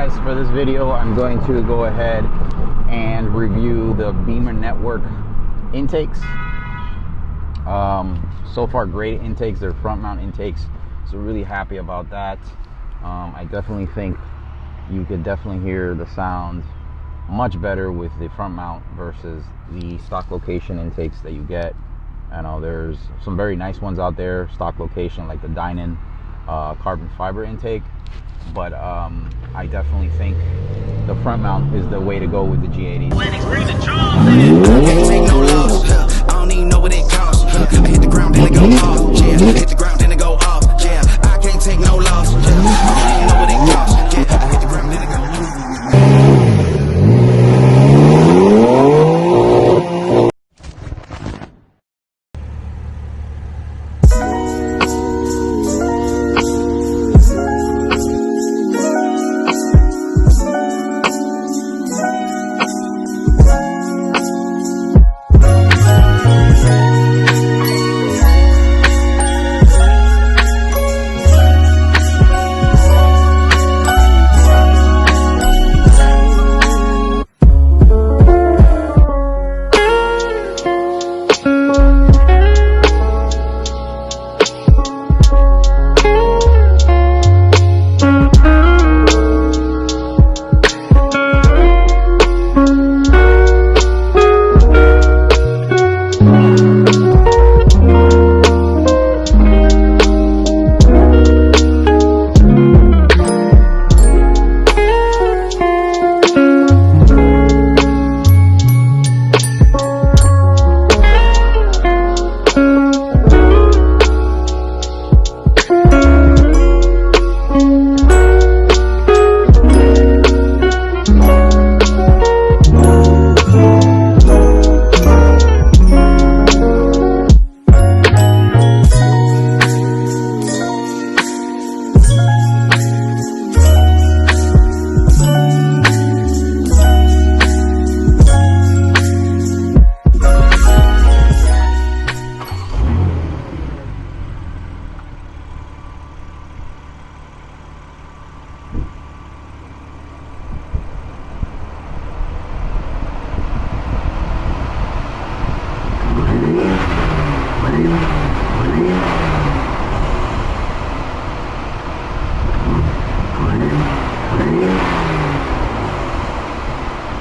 guys, for this video I'm going to go ahead and review the Beamer Network intakes. So far great intakes, they're front mount intakes, so really happy about that. I definitely think you could definitely hear the sound much better with the front mount versus the stock location intakes that you get. I know there's some very nice ones out there, stock location, like the Dynan carbon fiber intake, but I definitely think the front mount is the way to go with the G87. Can't take no loss. I don't even know what it costs. I hit the ground, then it go off. Yeah, hit the ground, then it go off. Yeah, I can't take no loss. Yeah, I don't even know what it costs. Yeah, I hit the ground, then it go off.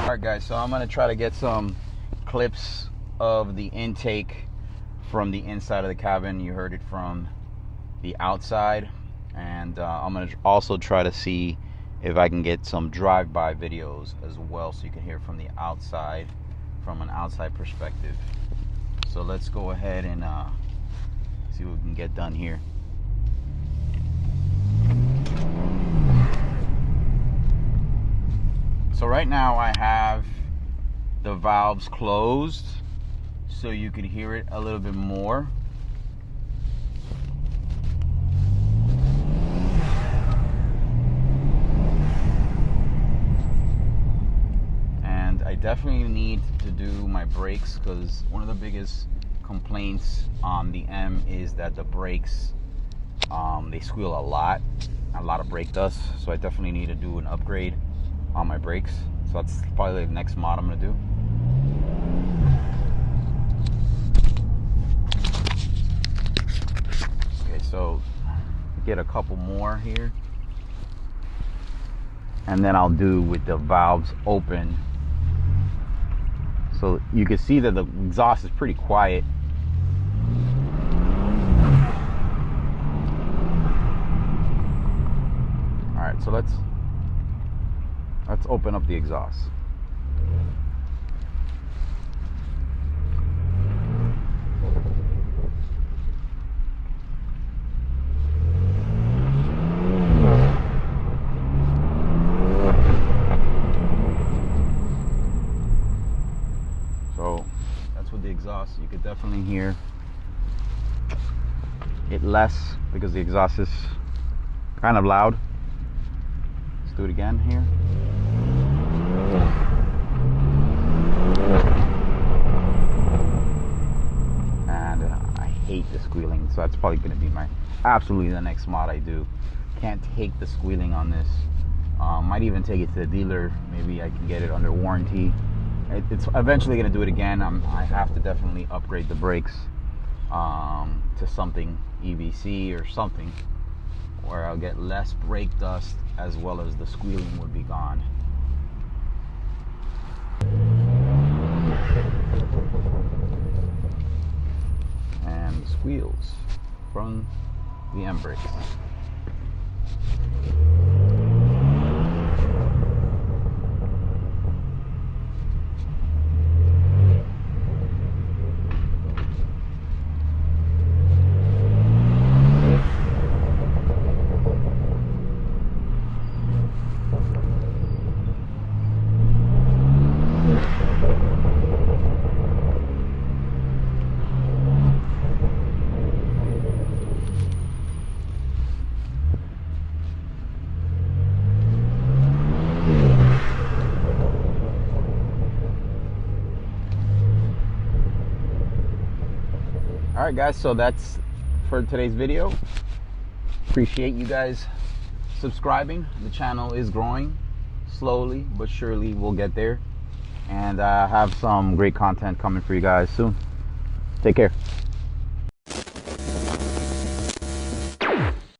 Alright guys, so I'm going to try to get some clips of the intake from the inside of the cabin. You heard it from the outside, and I'm going to also try to see if I can get some drive-by videos as well, so you can hear from the outside, from an outside perspective. So let's go ahead and see what we can get done here. So right now I have the valves closed so you can hear it a little bit more. And I definitely need to do my brakes, because one of the biggest complaints on the M is that the brakes, they squeal a lot of brake dust. So I definitely need to do an upgrade on my brakes. So that's probably the next mod I'm gonna do. Okay, so get a couple more here, and then I'll do with the valves open. So you can see that the exhaust is pretty quiet. All right, so let's open up the exhaust. So that's with the exhaust. You could definitely hear it less because the exhaust is kind of loud. Let's do it again here. And I hate the squealing, so that's probably going to be my absolutely the next mod I do. Can't take the squealing on this. Might even take it to the dealer. Maybe I can get it under warranty. It's eventually going to do it again. I have to definitely upgrade the brakes to something EBC or something, where I'll get less brake dust, as well as the squealing would be gone. And the squeals from the M brakes. Alright guys, so that's for today's video. Appreciate you guys subscribing. The channel is growing slowly but surely. We'll get there, and have some great content coming for you guys soon. Take care.